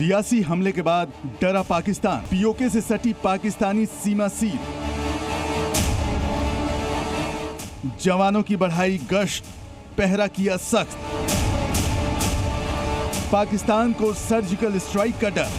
रियासी हमले के बाद डरा पाकिस्तान, पीओके से सटी पाकिस्तानी सीमा सील। जवानों की बढ़ाई गश्त, पहरा किया सख्त। पाकिस्तान को सर्जिकल स्ट्राइक का डर।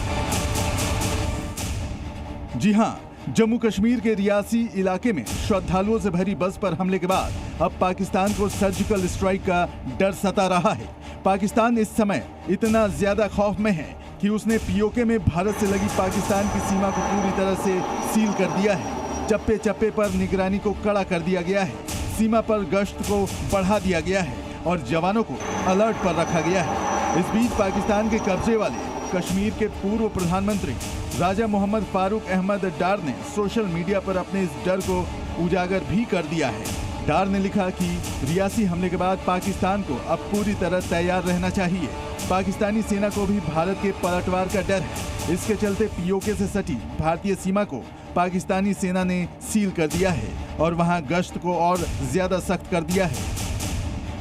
जी हां, जम्मू कश्मीर के रियासी इलाके में श्रद्धालुओं से भरी बस पर हमले के बाद अब पाकिस्तान को सर्जिकल स्ट्राइक का डर सता रहा है। पाकिस्तान इस समय इतना ज्यादा खौफ में है कि उसने पीओके में भारत से लगी पाकिस्तान की सीमा को पूरी तरह से सील कर दिया है। चप्पे चप्पे पर निगरानी को कड़ा कर दिया गया है, सीमा पर गश्त को बढ़ा दिया गया है और जवानों को अलर्ट पर रखा गया है। इस बीच पाकिस्तान के कब्जे वाले कश्मीर के पूर्व प्रधानमंत्री राजा मोहम्मद फारूक अहमद डार ने सोशल मीडिया पर अपने इस डर को उजागर भी कर दिया है। डार ने लिखा कि रियासी हमले के बाद पाकिस्तान को अब पूरी तरह तैयार रहना चाहिए। पाकिस्तानी सेना को भी भारत के पलटवार का डर है। इसके चलते पीओके से सटी भारतीय सीमा को पाकिस्तानी सेना ने सील कर दिया है और वहां गश्त को और ज्यादा सख्त कर दिया है।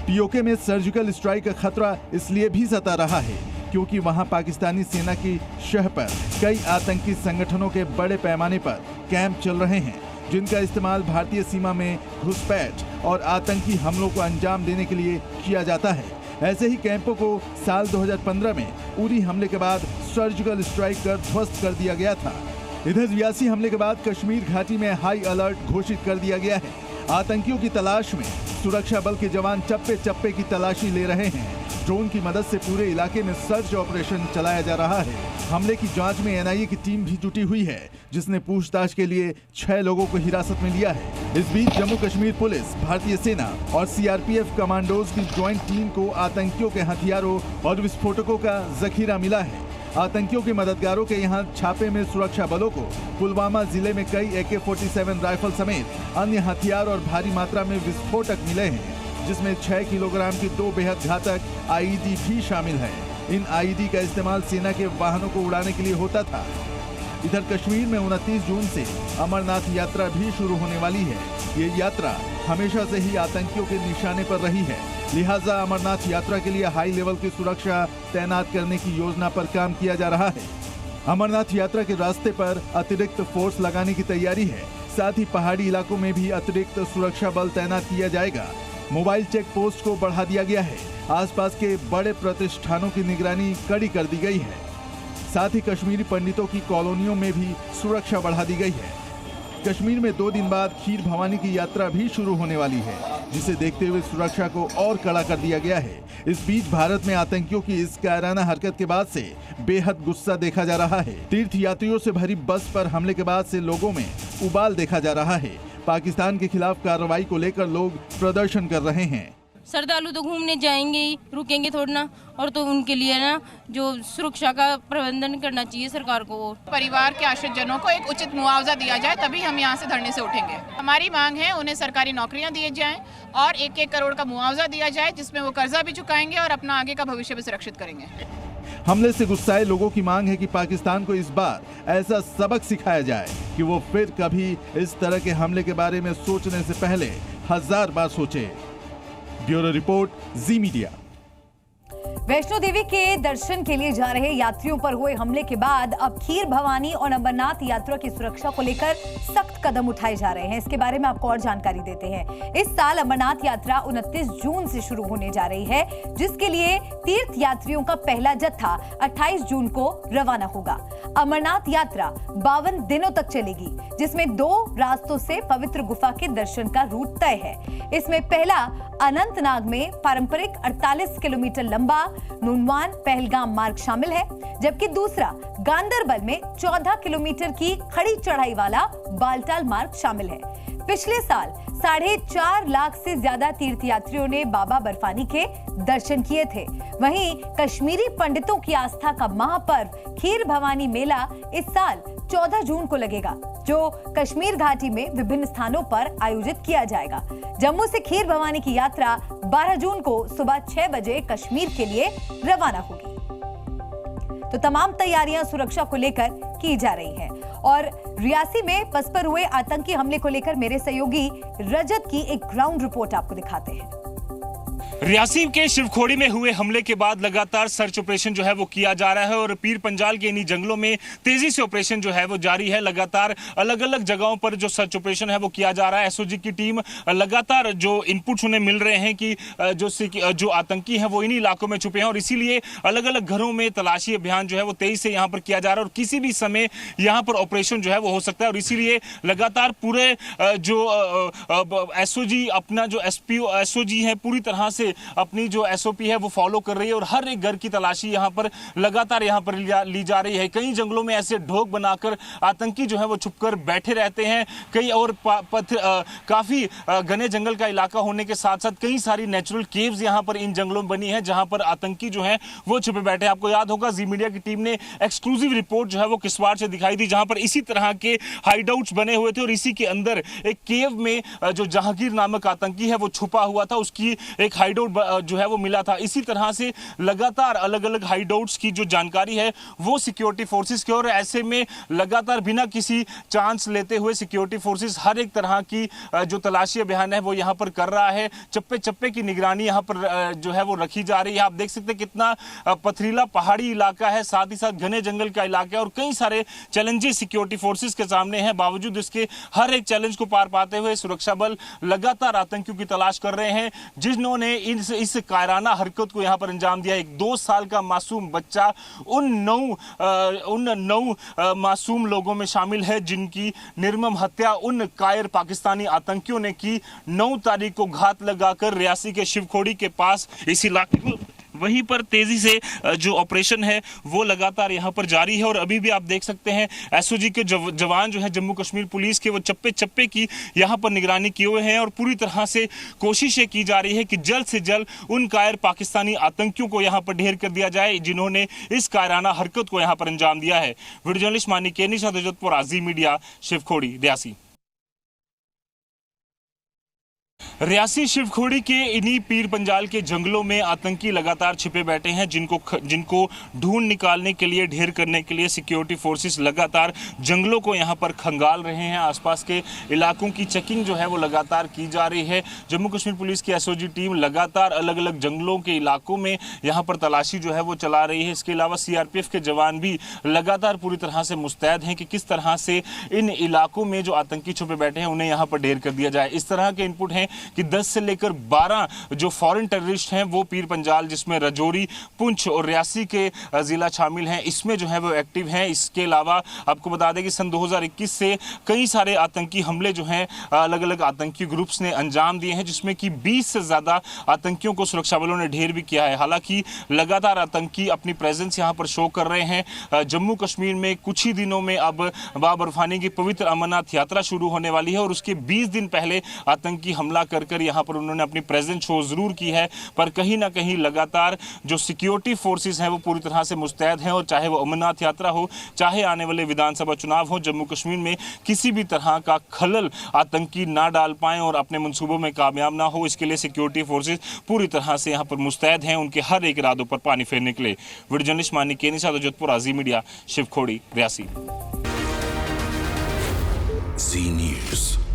पीओके में सर्जिकल स्ट्राइक का खतरा इसलिए भी सता रहा है क्योंकि वहां पाकिस्तानी सेना की शह पर कई आतंकी संगठनों के बड़े पैमाने पर कैंप चल रहे हैं, जिनका इस्तेमाल भारतीय सीमा में घुसपैठ और आतंकी हमलों को अंजाम देने के लिए किया जाता है। ऐसे ही कैंपों को साल 2015 में उरी हमले के बाद सर्जिकल स्ट्राइक कर ध्वस्त कर दिया गया था। इधर रियासी हमले के बाद कश्मीर घाटी में हाई अलर्ट घोषित कर दिया गया है। आतंकियों की तलाश में सुरक्षा बल के जवान चप्पे चप्पे की तलाशी ले रहे हैं। ड्रोन की मदद से पूरे इलाके में सर्च ऑपरेशन चलाया जा रहा है। हमले की जांच में एनआईए की टीम भी जुटी हुई है, जिसने पूछताछ के लिए 6 लोगों को हिरासत में लिया है। इस बीच जम्मू कश्मीर पुलिस, भारतीय सेना और सीआरपीएफ कमांडोज की ज्वाइंट टीम को आतंकियों के हथियारों और विस्फोटकों का जखीरा मिला है। आतंकियों के मददगारों के यहां छापे में सुरक्षा बलों को पुलवामा जिले में कई AK-47 राइफल समेत अन्य हथियार और भारी मात्रा में विस्फोटक मिले हैं, जिसमें 6 किलोग्राम की 2 बेहद घातक आईईडी भी शामिल है। इन आईईडी का इस्तेमाल सेना के वाहनों को उड़ाने के लिए होता था। इधर कश्मीर में 29 जून से अमरनाथ यात्रा भी शुरू होने वाली है। ये यात्रा हमेशा से ही आतंकियों के निशाने पर रही है, लिहाजा अमरनाथ यात्रा के लिए हाई लेवल की सुरक्षा तैनात करने की योजना पर काम किया जा रहा है। अमरनाथ यात्रा के रास्ते पर अतिरिक्त फोर्स लगाने की तैयारी है। साथ ही पहाड़ी इलाकों में भी अतिरिक्त सुरक्षा बल तैनात किया जाएगा। मोबाइल चेक पोस्ट को बढ़ा दिया गया है। आसपास के बड़े प्रतिष्ठानों की निगरानी कड़ी कर दी गई है। साथ ही कश्मीरी पंडितों की कॉलोनियों में भी सुरक्षा बढ़ा दी गई है। कश्मीर में 2 दिन बाद खीर भवानी की यात्रा भी शुरू होने वाली है, जिसे देखते हुए सुरक्षा को और कड़ा कर दिया गया है। इस बीच भारत में आतंकियों की इस कायराना हरकत के बाद से बेहद गुस्सा देखा जा रहा है। तीर्थ यात्रियों से भरी बस पर हमले के बाद से लोगों में उबाल देखा जा रहा है। पाकिस्तान के खिलाफ कार्रवाई को लेकर लोग प्रदर्शन कर रहे हैं। श्रद्धालु तो घूमने जाएंगे ही, रुकेंगे थोड़ा ना, और तो उनके लिए ना जो सुरक्षा का प्रबंधन करना चाहिए सरकार को। परिवार के आश्रित जनों को एक उचित मुआवजा दिया जाए, तभी हम यहाँ से धरने से उठेंगे। हमारी मांग है उन्हें सरकारी नौकरियाँ दिए जाएं और 1-1 करोड़ का मुआवजा दिया जाए, जिसमें वो कर्जा भी चुकाएंगे और अपना आगे का भविष्य भी सुरक्षित करेंगे। हमले से गुस्साए लोगों की मांग है कि पाकिस्तान को इस बार ऐसा सबक सिखाया जाए कि वो फिर कभी इस तरह के हमले के बारे में सोचने से पहले 1000 बार सोचे। ब्यूरो रिपोर्ट, जी मीडिया। वैष्णो देवी के दर्शन के लिए जा रहे यात्रियों पर हुए हमले के बाद अब खीर भवानी और अमरनाथ यात्रा की सुरक्षा को लेकर सख्त कदम उठाए जा रहे हैं। इसके बारे में आपको और जानकारी देते हैं। इस साल अमरनाथ यात्रा 29 जून से शुरू होने जा रही है, जिसके लिए तीर्थ यात्रियों का पहला जत्था 28 जून को रवाना होगा। अमरनाथ यात्रा 52 दिनों तक चलेगी, जिसमें 2 रास्तों से पवित्र गुफा के दर्शन का रूट तय है। इसमें पहला अनंतनाग में पारंपरिक 48 किलोमीटर लंबा नुनवान पहलगाम मार्ग शामिल है, जबकि दूसरा गांदरबल में 14 किलोमीटर की खड़ी चढ़ाई वाला बालटाल मार्ग शामिल है। पिछले साल 4.5 लाख से ज्यादा तीर्थयात्रियों ने बाबा बर्फानी के दर्शन किए थे। वहीं कश्मीरी पंडितों की आस्था का महापर्व खीर भवानी मेला इस साल 14 जून को लगेगा, जो कश्मीर घाटी में विभिन्न स्थानों पर आयोजित किया जाएगा। जम्मू से खीर भवानी की यात्रा 12 जून को सुबह 6 बजे कश्मीर के लिए रवाना होगी। तो तमाम तैयारियां सुरक्षा को लेकर की जा रही हैं। और रियासी में बस पर हुए आतंकी हमले को लेकर मेरे सहयोगी रजत की एक ग्राउंड रिपोर्ट आपको दिखाते हैं। रियासी के शिवखोड़ी में हुए हमले के बाद लगातार सर्च ऑपरेशन जो है वो किया जा रहा है और पीर पंजाल के इन्हीं जंगलों में तेजी से ऑपरेशन जो है वो जारी है। लगातार अलग अलग जगहों पर जो सर्च ऑपरेशन है वो किया जा रहा है। एसओजी की टीम लगातार जो इनपुट्स उन्हें मिल रहे हैं कि जो आतंकी हैं वो इन्हीं इलाकों में छुपे हैं और इसीलिए अलग अलग घरों में तलाशी अभियान जो है वो तेजी से यहाँ पर किया जा रहा है और किसी भी समय यहाँ पर ऑपरेशन जो है वो हो सकता है और इसीलिए लगातार पूरे जो एसओजी अपना जो एसओजी है पूरी तरह से अपनी जो एसओपी है वो फॉलो कर रही है और हर एक घर की तलाशी यहाँ पर लगातार यहाँ पर ली जा रही है। कई जंगलों में ऐसे ढोक बनाकर आतंकी जो है वो छुपकर बैठे रहते हैं। कई और काफी घने जंगल का इलाका होने के साथ साथ कई सारी नेचुरल केव्स यहाँ पर इन जंगलों में बनी है जहां पर आतंकी जो है वो छुपे बैठे हैं। आपको याद होगा जी मीडिया की टीम ने एक्सक्लूसिव रिपोर्ट जो है वो किसवाड़ से दिखाई दी जहां पर इसी तरह के हाइडआउट्स बने हुए थे और इसी के अंदर एक केव में जो जहांगीर नामक आतंकी है वो छुपा हुआ था, उसकी एक हाइडआउट जो है वो मिला था। इसी तरह से लगातार अलग अलग हाइडआउट्स की जो जानकारी है वो सिक्योरिटी फोर्सेस की और ऐसे में लगातार बिना किसी चांस लेते हुए सिक्योरिटी फोर्सेस हर एक तरह की जो तलाशी अभियान है वो यहाँ पर कर रहा है। चप्पे चप्पे की निगरानी यहाँ पर जो है वो रखी जा रही है। आप देख सकते हैं कितना पथरीला पहाड़ी इलाका है, साथ ही साथ घने जंगल का इलाका है और कई सारे चैलेंजेस सिक्योरिटी फोर्सेस के सामने हैं। बावजूद इसके हर एक चैलेंज को पार पाते हुए सुरक्षा बल लगातार आतंकियों की तलाश कर रहे हैं जिन्होंने इस कायराना हरकत को यहां पर अंजाम दिया। एक 2 साल का मासूम बच्चा उन नौ मासूम लोगों में शामिल है जिनकी निर्मम हत्या उन कायर पाकिस्तानी आतंकियों ने की 9 तारीख को घात लगाकर रियासी के शिवखोड़ी के पास इस इलाके में। वहीं पर तेजी से जो ऑपरेशन है वो लगातार यहां पर जारी है और अभी भी आप देख सकते हैं एसओजी के जवान जो है जम्मू कश्मीर पुलिस के वो चप्पे चप्पे की यहां पर निगरानी किए हुए हैं और पूरी तरह से कोशिशें की जा रही है कि जल्द से जल्द उन कायर पाकिस्तानी आतंकियों को यहां पर ढेर कर दिया जाए जिन्होंने इस कायराना हरकत को यहां पर अंजाम दिया है। वीडियो जर्नलिस्ट मानी केनी साथ आजी मीडिया शिवखोड़ी रियासी। रियासी शिवखोड़ी के इन्हीं पीर पंजाल के जंगलों में आतंकी लगातार छिपे बैठे हैं जिनको ढूंढ निकालने के लिए ढेर करने के लिए सिक्योरिटी फोर्सेस लगातार जंगलों को यहां पर खंगाल रहे हैं। आसपास के इलाकों की चेकिंग जो है वो लगातार की जा रही है। जम्मू कश्मीर पुलिस की एसओजी टीम लगातार अलग अलग जंगलों के इलाकों में यहां पर तलाशी जो है वो चला रही है। इसके अलावा सीआरपीएफ के जवान भी लगातार पूरी तरह से मुस्तैद हैं कि किस तरह से इन इलाकों में जो आतंकी छुपे बैठे हैं उन्हें यहाँ पर ढेर कर दिया जाए। इस तरह के इनपुट हैं कि 10 से लेकर 12 जो फॉरेन टेररिस्ट हैं वो पीर पंजाल जिसमें राजौरी, पुंछ और रियासी के जिला शामिल हैं इसमें जो है वो एक्टिव हैं। इसके अलावा आपको बता दें कि सन 2021 से कई सारे आतंकी हमले जो हैं अलग अलग आतंकी ग्रुप्स ने अंजाम दिए हैं जिसमें कि 20 से ज़्यादा आतंकियों को सुरक्षा बलों ने ढेर भी किया है। हालांकि लगातार आतंकी अपनी प्रेजेंस यहाँ पर शो कर रहे हैं। जम्मू कश्मीर में कुछ ही दिनों में अब बाबा बर्फानी की पवित्र अमरनाथ यात्रा शुरू होने वाली है और उसके 20 दिन पहले आतंकी हमला कर यहाँ पर उन्होंने अपनी प्रेजेंस शो जरूर की है पर कहीं ना कहीं लगातार जो सिक्योरिटी फोर्सेस हैं वो पूरी तरह से मुस्तैद हैं और चाहे वो अमरनाथ यात्रा हो चाहे आने वाले विधानसभा चुनाव हो जम्मू कश्मीर में किसी भी तरह का खलल आतंकी ना डाल पाएं और अपने मंसूबों में कामयाब ना हो इसके लिए सिक्योरिटी फोर्सेस पूरी तरह से यहाँ पर मुस्तैद हैं उनके हर एक इरादों पर पानी फेरने के लिए। वीडियो जर्नलिस्ट मानी केनी साथ जोधपुर आजी मीडिया शिवखोड़ी रियासी। जी न्यूज़।